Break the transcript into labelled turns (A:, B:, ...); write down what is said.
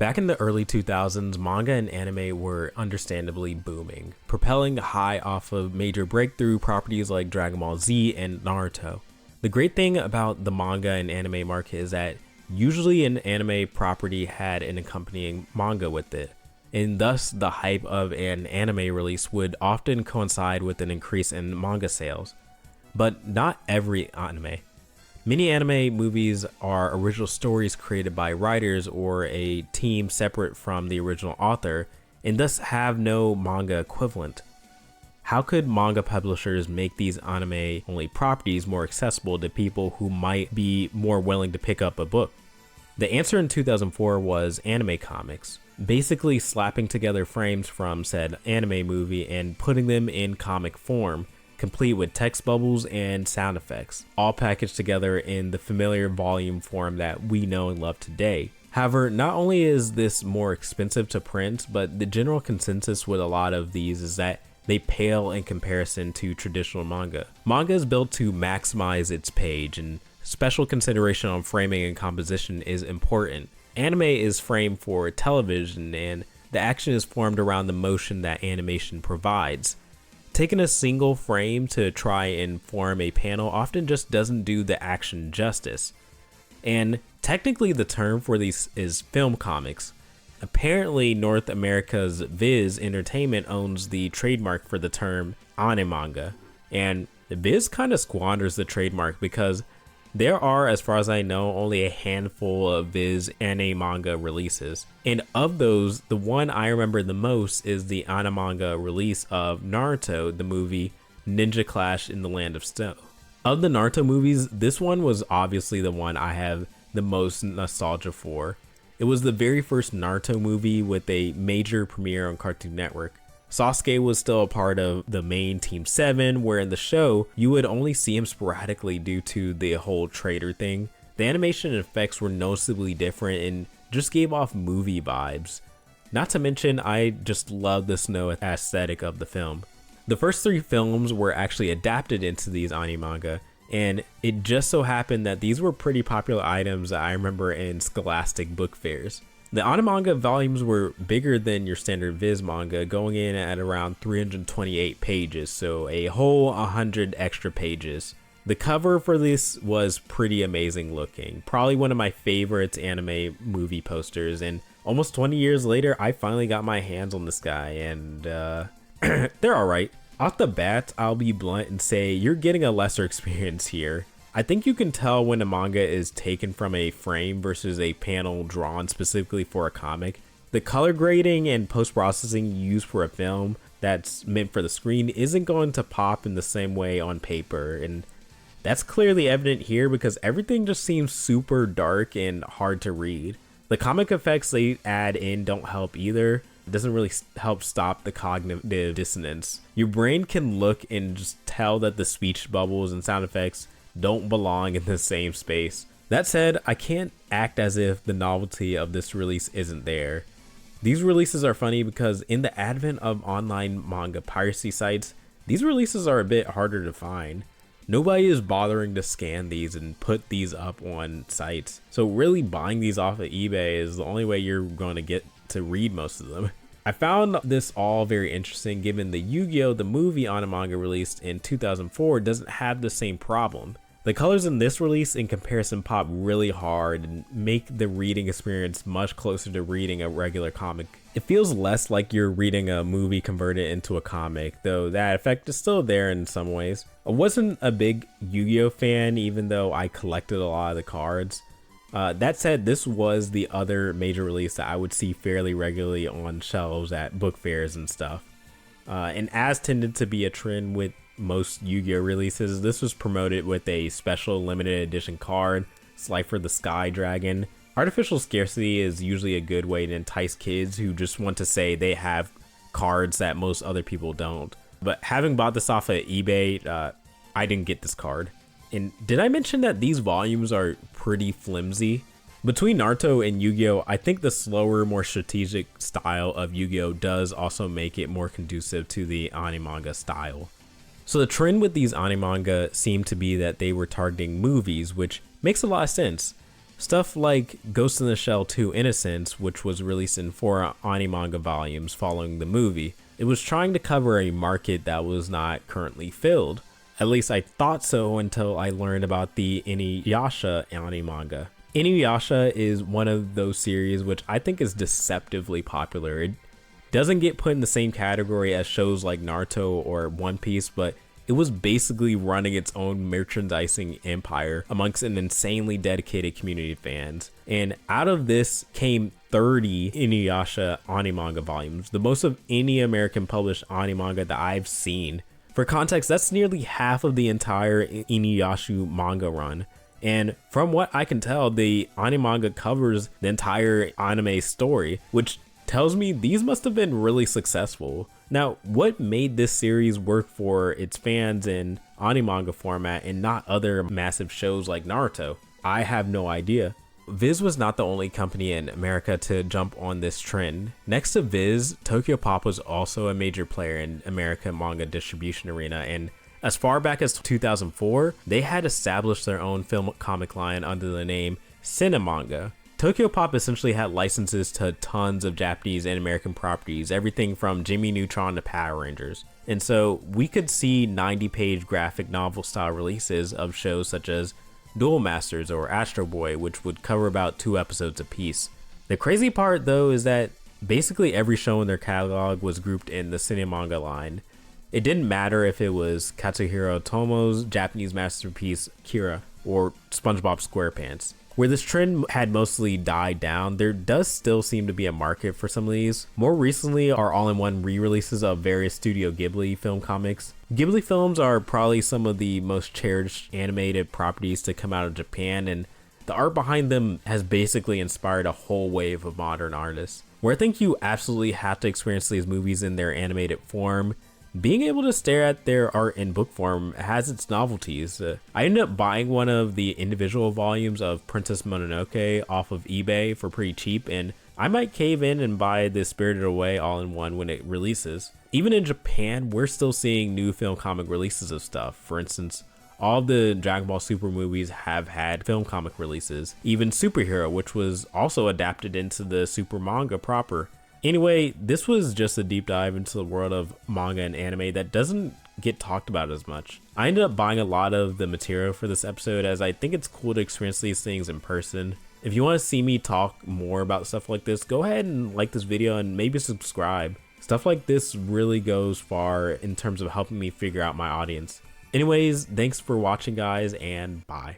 A: Back in the early 2000s, manga and anime were understandably booming, propelling high off of major breakthrough properties like Dragon Ball Z and Naruto. The great thing about the manga and anime market is that usually an anime property had an accompanying manga with it, and thus the hype of an anime release would often coincide with an increase in manga sales. But not every anime. Many anime movies are original stories created by writers or a team separate from the original author, and thus have no manga equivalent. How could manga publishers make these anime-only properties more accessible to people who might be more willing to pick up a book? The answer in 2004 was anime comics, basically slapping together frames from said anime movie and putting them in comic form, complete with text bubbles and sound effects, all packaged together in the familiar volume form that we know and love today. However, not only is this more expensive to print, but the general consensus with a lot of these is that they pale in comparison to traditional manga. Manga is built to maximize its page, and special consideration on framing and composition is important. Anime is framed for television, and the action is formed around the motion that animation provides. Taking a single frame to try and form a panel often just doesn't do the action justice. And technically the term for these is film comics. Apparently North America's Viz Entertainment owns the trademark for the term Ani-manga, and Viz kind of squanders the trademark because there are, as far as I know, only a handful of Viz anime-manga releases. And of those, the one I remember the most is the anime-manga release of Naruto, the movie Ninja Clash in the Land of Snow. Of the Naruto movies, this one was obviously the one I have the most nostalgia for. It was the very first Naruto movie with a major premiere on Cartoon Network. Sasuke was still a part of the main Team 7, where in the show, you would only see him sporadically due to the whole traitor thing. The animation and effects were noticeably different and just gave off movie vibes. Not to mention, I just love the snow aesthetic of the film. The first 3 films were actually adapted into these anime-manga, and it just so happened that these were pretty popular items I remember in scholastic book fairs. The Ani-manga volumes were bigger than your standard Viz manga, going in at around 328 pages, so a whole 100 extra pages. The cover for this was pretty amazing looking, probably one of my favorites anime movie posters, and almost 20 years later I finally got my hands on this guy, and they're alright. Off the bat, I'll be blunt and say you're getting a lesser experience here. I think you can tell when a manga is taken from a frame versus a panel drawn specifically for a comic. The color grading and post-processing used for a film that's meant for the screen isn't going to pop in the same way on paper, and that's clearly evident here because everything just seems super dark and hard to read. The comic effects they add in don't help either. It doesn't really help stop the cognitive dissonance. Your brain can look and just tell that the speech bubbles and sound effects don't belong in the same space. That said, I can't act as if the novelty of this release isn't there. These releases are funny because in the advent of online manga piracy sites, these releases are a bit harder to find. Nobody is bothering to scan these and put these up on sites, so really buying these off of eBay is the only way you're going to get to read most of them. I found this all very interesting given the Yu-Gi-Oh! The movie Ani-manga released in 2004 doesn't have the same problem. The colors in this release in comparison pop really hard and make the reading experience much closer to reading a regular comic. It feels less like you're reading a movie converted into a comic, though that effect is still there in some ways. I wasn't a big Yu-Gi-Oh! Fan even though I collected a lot of the cards. That said, this was the other major release that I would see fairly regularly on shelves at book fairs and stuff. And as tended to be a trend with most Yu-Gi-Oh! Releases, this was promoted with a special limited edition card, Slifer the Sky Dragon. Artificial scarcity is usually a good way to entice kids who just want to say they have cards that most other people don't. But having bought this off of eBay, I didn't get this card. And did I mention that these volumes are pretty flimsy? Between Naruto and Yu-Gi-Oh, I think the slower, more strategic style of Yu-Gi-Oh does also make it more conducive to the anime-manga style. So the trend with these anime-manga seemed to be that they were targeting movies, which makes a lot of sense. Stuff like Ghost in the Shell 2 Innocence, which was released in 4 Ani-manga volumes following the movie. It was trying to cover a market that was not currently filled. At least I thought so until I learned about the Inuyasha anime-manga. Inuyasha is one of those series which I think is deceptively popular. It doesn't get put in the same category as shows like Naruto or One Piece, but it was basically running its own merchandising empire amongst an insanely dedicated community of fans. And out of this came 30 Inuyasha Ani-manga volumes, the most of any American published Ani-manga that I've seen. For context, that's nearly half of the entire Inuyasha manga run. And from what I can tell, the Ani-manga covers the entire anime story, which tells me these must have been really successful. Now, what made this series work for its fans in Ani-manga format and not other massive shows like Naruto? I have no idea. Viz was not the only company in America to jump on this trend. Next to Viz, Tokyopop was also a major player in American manga distribution arena, and as far back as 2004, they had established their own film comic line under the name cine-manga. Tokyopop essentially had licenses to tons of Japanese and American properties, everything from Jimmy Neutron to Power Rangers. And so we could see 90-page graphic novel style releases of shows such as Duel Masters or Astro Boy, which would cover about 2 episodes apiece. The crazy part though is that basically every show in their catalog was grouped in the cine-manga line. It didn't matter if it was Katsuhiro Otomo's Japanese masterpiece Kira or SpongeBob SquarePants. Where this trend had mostly died down, there does still seem to be a market for some of these. More recently are all-in-one re-releases of various Studio Ghibli film comics. Ghibli films are probably some of the most cherished animated properties to come out of Japan, and the art behind them has basically inspired a whole wave of modern artists. Where I think you absolutely have to experience these movies in their animated form, being able to stare at their art in book form has its novelties. I ended up buying one of the individual volumes of Princess Mononoke off of eBay for pretty cheap, and I might cave in and buy the Spirited Away all-in-one when it releases. Even in Japan, we're still seeing new film comic releases of stuff. For instance, all of the Dragon Ball Super movies have had film comic releases. Even Superhero, which was also adapted into the Super manga proper. Anyway, this was just a deep dive into the world of manga and anime that doesn't get talked about as much. I ended up buying a lot of the material for this episode as I think it's cool to experience these things in person. If you want to see me talk more about stuff like this, go ahead and like this video and maybe subscribe. Stuff like this really goes far in terms of helping me figure out my audience. Anyways, thanks for watching guys, and bye.